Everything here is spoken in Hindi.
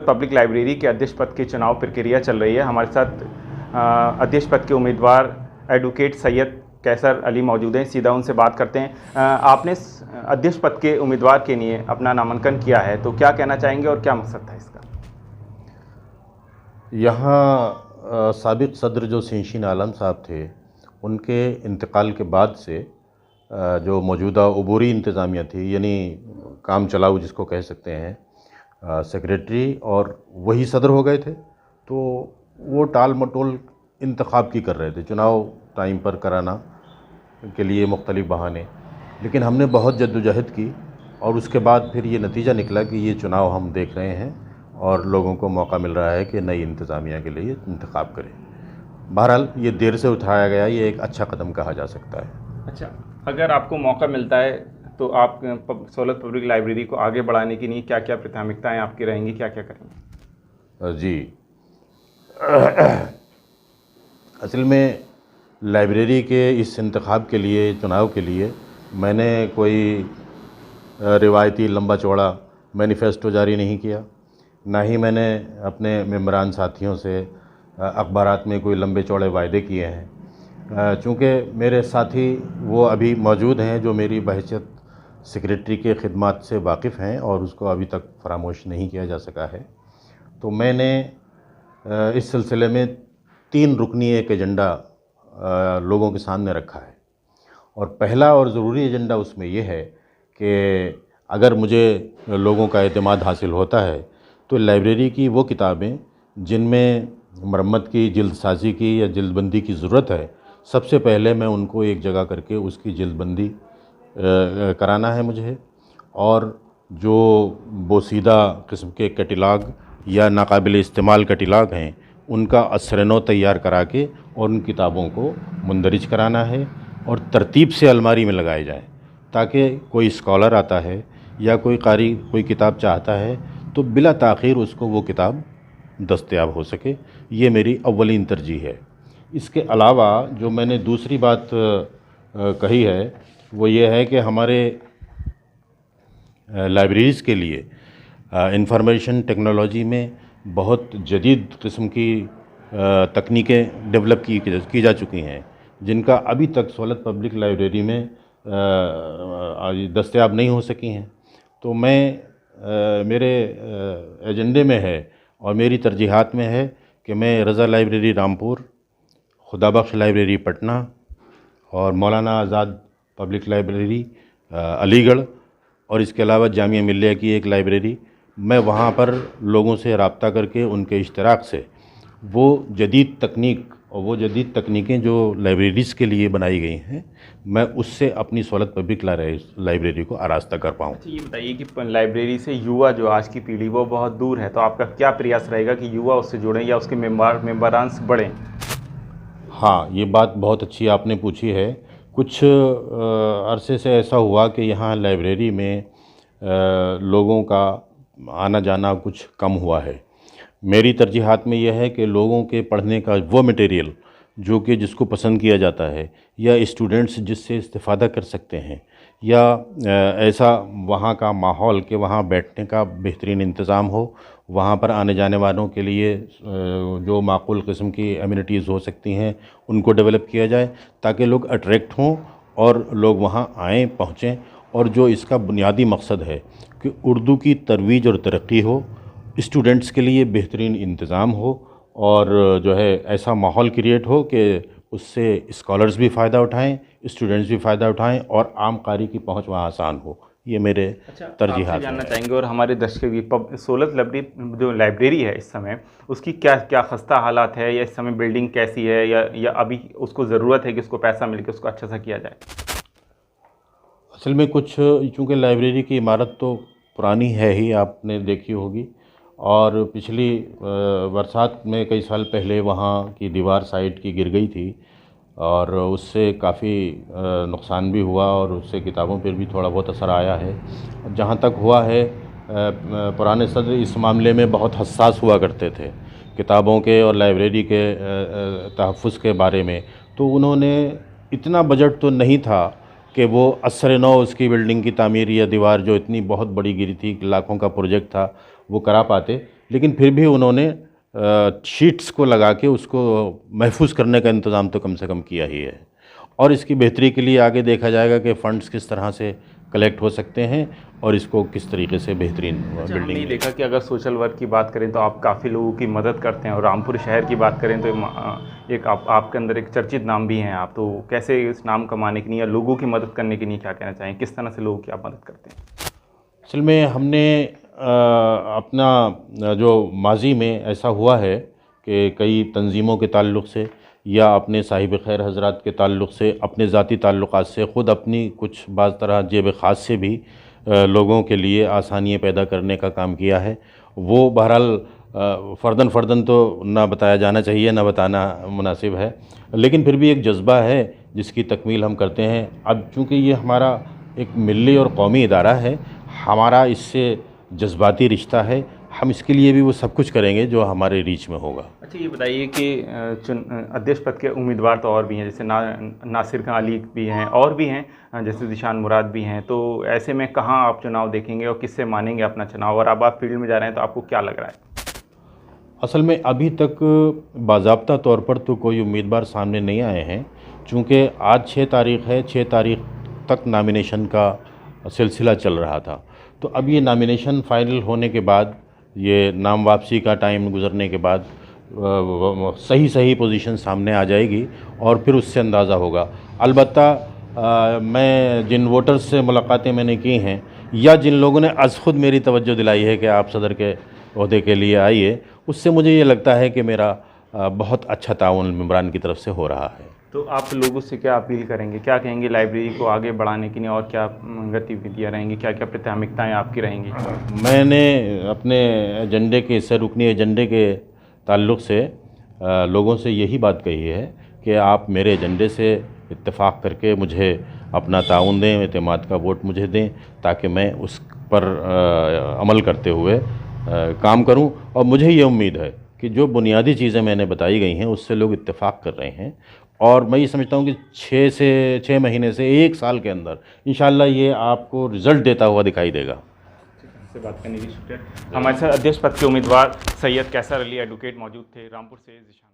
पब्लिक लाइब्रेरी के अध्यक्ष पद के चुनाव प्रक्रिया चल रही है। हमारे साथ अध्यक्ष पद के उम्मीदवार एडवोकेट सैयद कैसर अली मौजूद हैं। सीधा उनसे बात करते हैं। आपने अध्यक्ष पद के उम्मीदवार के लिए अपना नामांकन किया है, तो क्या कहना चाहेंगे और क्या मकसद था इसका? यहाँ साबिक़ सदर जो सिंशीन आलम साहब थे, उनके इंतकाल के बाद से जो मौजूदा अबूरी इंतज़ामिया थी, यानी काम चलाऊ जिसको कह सकते हैं, सेक्रेटरी और वही सदर हो गए थे। तो वो टाल मटोल इंतखाब की कर रहे थे, चुनाव टाइम पर कराना के लिए मुख्तलिफ़ बहाने। लेकिन हमने बहुत जद्दोजहद की और उसके बाद फिर ये नतीजा निकला कि ये चुनाव हम देख रहे हैं और लोगों को मौका मिल रहा है कि नई इंतज़ामिया के लिए इंतखाब करें। बहरहाल ये देर से उठाया गया, ये एक अच्छा कदम कहा जा सकता है। अच्छा, अगर आपको मौका मिलता है तो आप सोलत पब्लिक लाइब्रेरी को आगे बढ़ाने के लिए क्या क्या प्राथमिकताएँ आपकी रहेंगी, क्या क्या करेंगे? जी असल में लाइब्रेरी के इस इंतखाब के लिए, चुनाव के लिए मैंने कोई रिवायती लंबा चौड़ा मैनिफेस्टो जारी नहीं किया, ना ही मैंने अपने मेंबरान साथियों से अखबारात में कोई लंबे चौड़े वायदे किए हैं। चूँकि मेरे साथी वो अभी मौजूद हैं जो मेरी बहैसियत सेक्रेटरी के ख़िदमात से वाकिफ़ हैं और उसको अभी तक फरामोश नहीं किया जा सका है, तो मैंने इस सिलसिले में 3 रुकनी एक एजेंडा लोगों के सामने रखा है। और पहला और ज़रूरी एजेंडा उसमें ये है कि अगर मुझे लोगों का एतमाद हासिल होता है तो लाइब्रेरी की वो किताबें जिनमें मरम्मत की, जिल्द साजी की या जिल्दबंदी की ज़रूरत है, सबसे पहले मैं उनको एक जगह करके उसकी जिल्दबंदी कराना है मुझे। और जो बोसीदा किस्म के कैटलॉग या नाकाबिल इस्तेमाल कैटलॉग हैं, उनका असरनो तैयार करा के और उन किताबों को मुंदरिज कराना है और तरतीब से अलमारी में लगाए जाएं, ताकि कोई स्कॉलर आता है या कोई कारी कोई किताब चाहता है तो बिला ताख़ीर उसको वो किताब दस्तयाब हो सके। ये मेरी अव्वलीन तरजीह है। इसके अलावा जो मैंने दूसरी बात कही है वो ये है कि हमारे लाइब्रेरीज़ के लिए इंफॉर्मेशन टेक्नोलॉजी में बहुत जदीद किस्म की तकनीकें डेवलप की जा चुकी हैं, जिनका अभी तक सोलत पब्लिक लाइब्रेरी में दस्तयाब नहीं हो सकी हैं। तो मेरे एजेंडे में है और मेरी तरजीहात में है कि मैं रज़ा लाइब्रेरी रामपुर, खुदाबख्श लाइब्रेरी पटना और मौलाना आज़ाद पब्लिक लाइब्रेरी अलीगढ़ और इसके अलावा जामिया मिल्लिया की एक लाइब्रेरी, मैं वहाँ पर लोगों से रब्ता करके उनके इश्तराक से वो जदीद तकनीक और वो जदीद तकनीकें जो लाइब्रेरीज़ के लिए बनाई गई हैं, मैं उससे अपनी सोलत पब्लिक लाइब्रेरी को आरास्ता कर पाऊँ। अच्छा, ये बताइए कि लाइब्रेरी से युवा जो आज की पीढ़ी वो बहुत दूर है, तो आपका क्या प्रयास रहेगा कि युवा उससे जुड़ें या उसके मेंबरान बढ़ें? हाँ, ये बात बहुत अच्छी आपने पूछी है। कुछ अरसे से ऐसा हुआ कि यहाँ लाइब्रेरी में लोगों का आना जाना कुछ कम हुआ है। मेरी तरजीहात में यह है कि लोगों के पढ़ने का वो मटेरियल जो कि जिसको पसंद किया जाता है या स्टूडेंट्स जिससे इस्तिफ़ादा कर सकते हैं या ऐसा वहाँ का माहौल कि वहाँ बैठने का बेहतरीन इंतज़ाम हो, वहाँ पर आने जाने वालों के लिए जो माकूल किस्म की एमिनिटीज़ हो सकती हैं उनको डेवलप किया जाए, ताकि लोग अट्रैक्ट हों और लोग वहाँ आएँ, पहुँचें। और जो इसका बुनियादी मकसद है कि उर्दू की तरोीज और तरक्की हो, स्टूडेंट्स के लिए बेहतरीन इंतज़ाम हो और जो है ऐसा माहौल क्रिएट हो कि उससे स्कॉलर्स भी फ़ायदा उठाएं, स्टूडेंट्स भी फ़ायदा उठाएं और आम कारी की पहुंच वहाँ आसान हो। ये मेरे तरजीहात जानना चाहेंगे और हमारे दर्शक भी सोलत जो लाइब्रेरी है इस समय उसकी क्या क्या खस्ता हालात है, या इस समय बिल्डिंग कैसी है, या अभी उसको ज़रूरत है कि उसको पैसा मिल के उसको अच्छा सा किया जाए? असल में कुछ, चूँकि लाइब्रेरी की इमारत तो पुरानी है ही, आपने देखी होगी, और पिछली बरसात में कई साल पहले वहाँ की दीवार साइड की गिर गई थी और उससे काफ़ी नुकसान भी हुआ और उससे किताबों पर भी थोड़ा बहुत असर आया है। जहाँ तक हुआ है, पुराने सदर इस मामले में बहुत हसास हुआ करते थे किताबों के और लाइब्रेरी के तहफ़्फ़ुज़ के बारे में, तो उन्होंने इतना बजट तो नहीं था कि वो असर नौ उसकी बिल्डिंग की तामीर या दीवार जो इतनी बहुत बड़ी गिरी थी, लाखों का प्रोजेक्ट था, वो करा पाते। लेकिन फिर भी उन्होंने शीट्स को लगा के उसको महफूज करने का इंतज़ाम तो कम से कम किया ही है। और इसकी बेहतरी के लिए आगे देखा जाएगा कि फ़ंड्स किस तरह से कलेक्ट हो सकते हैं और इसको किस तरीके से बेहतरीन हमने बिल्डिंग। देखा कि अगर सोशल वर्क की बात करें तो आप काफ़ी लोगों की मदद करते हैं, और रामपुर शहर की बात करें तो एक आपके अंदर एक चर्चित नाम भी हैं आप, तो कैसे इस नाम कमाने के लिए या लोगों की मदद करने के लिए क्या कहना चाहें, किस तरह से लोगों की आप मदद करते हैं? असल में हमने अपना जो माजी में ऐसा हुआ है कि कई तंजीमों के ताल्लुक़ से या अपने साहिब खैर हज़रात के ताल्लुक़ से, अपने ज़ाती ताल्लुक़ात से, ख़ुद अपनी कुछ बाज़ तरह जेब ख़ास से भी लोगों के लिए आसानियाँ पैदा करने का काम किया है। वो बहरहाल फ़र्दन तो ना बताया जाना चाहिए, ना बताना मुनासिब है, लेकिन फिर भी एक जज्बा है जिसकी तकमील हम करते हैं। अब चूँकि ये हमारा एक मिल्ली और कौमी इदारा है, हमारा इससे जज्बाती रिश्ता है, हम इसके लिए भी वो सब कुछ करेंगे जो हमारे रीच में होगा। अच्छा, ये बताइए कि अध्यक्ष पद के उम्मीदवार तो और भी हैं, जैसे नासिर खान अली भी हैं और भी हैं, जैसे ज़ीशान मुराद भी हैं, तो ऐसे में कहाँ आप चुनाव देखेंगे और किससे मानेंगे अपना चुनाव, और अब आप फील्ड में जा रहे हैं तो आपको क्या लग रहा है? असल में अभी तक बाज़ाब्ता तौर पर तो कोई उम्मीदवार सामने नहीं आए हैं, चूँकि आज 6 तारीख़ है, 6 तारीख़ तक नामिनेशन का सिलसिला चल रहा था। तो अब ये नामिनेशन फ़ाइनल होने के बाद, ये नाम वापसी का टाइम गुज़रने के बाद सही पोजीशन सामने आ जाएगी और फिर उससे अंदाज़ा होगा। अलबत्ता मैं जिन वोटर्स से मुलाकातें मैंने की हैं या जिन लोगों ने अज़ ख़ुद मेरी तवज्जो दिलाई है कि आप सदर के ओहदे के लिए आइए, उससे मुझे ये लगता है कि मेरा बहुत अच्छा ताउन मेंबरान की तरफ से हो रहा है। तो आप लोगों से क्या अपील करेंगे, क्या कहेंगे लाइब्रेरी को आगे बढ़ाने के लिए, और क्या गतिविधियाँ रहेंगी, क्या क्या प्राथमिकताएँ आपकी रहेंगी? मैंने अपने एजेंडे के इससे रुकनी एजेंडे के ताल्लुक़ से लोगों से यही बात कही है कि आप मेरे एजेंडे से इत्तेफाक करके मुझे अपना ताउन दें, एतमाद का वोट मुझे दें, ताकि मैं उस पर अमल करते हुए काम करूं। और मुझे ये उम्मीद है कि जो बुनियादी चीज़ें मैंने बताई गई हैं उससे लोग इत्तेफाक कर रहे हैं, और मैं ये समझता हूँ कि 6 महीने से 1 साल के अंदर इंशाअल्लाह ये आपको रिज़ल्ट देता हुआ दिखाई देगा। से बात करने की शुक्रिया। हमारे साथ अध्यक्ष पद के उम्मीदवार सैयद कैसर अली एडवोकेट मौजूद थे। रामपुर से ज़ीशान।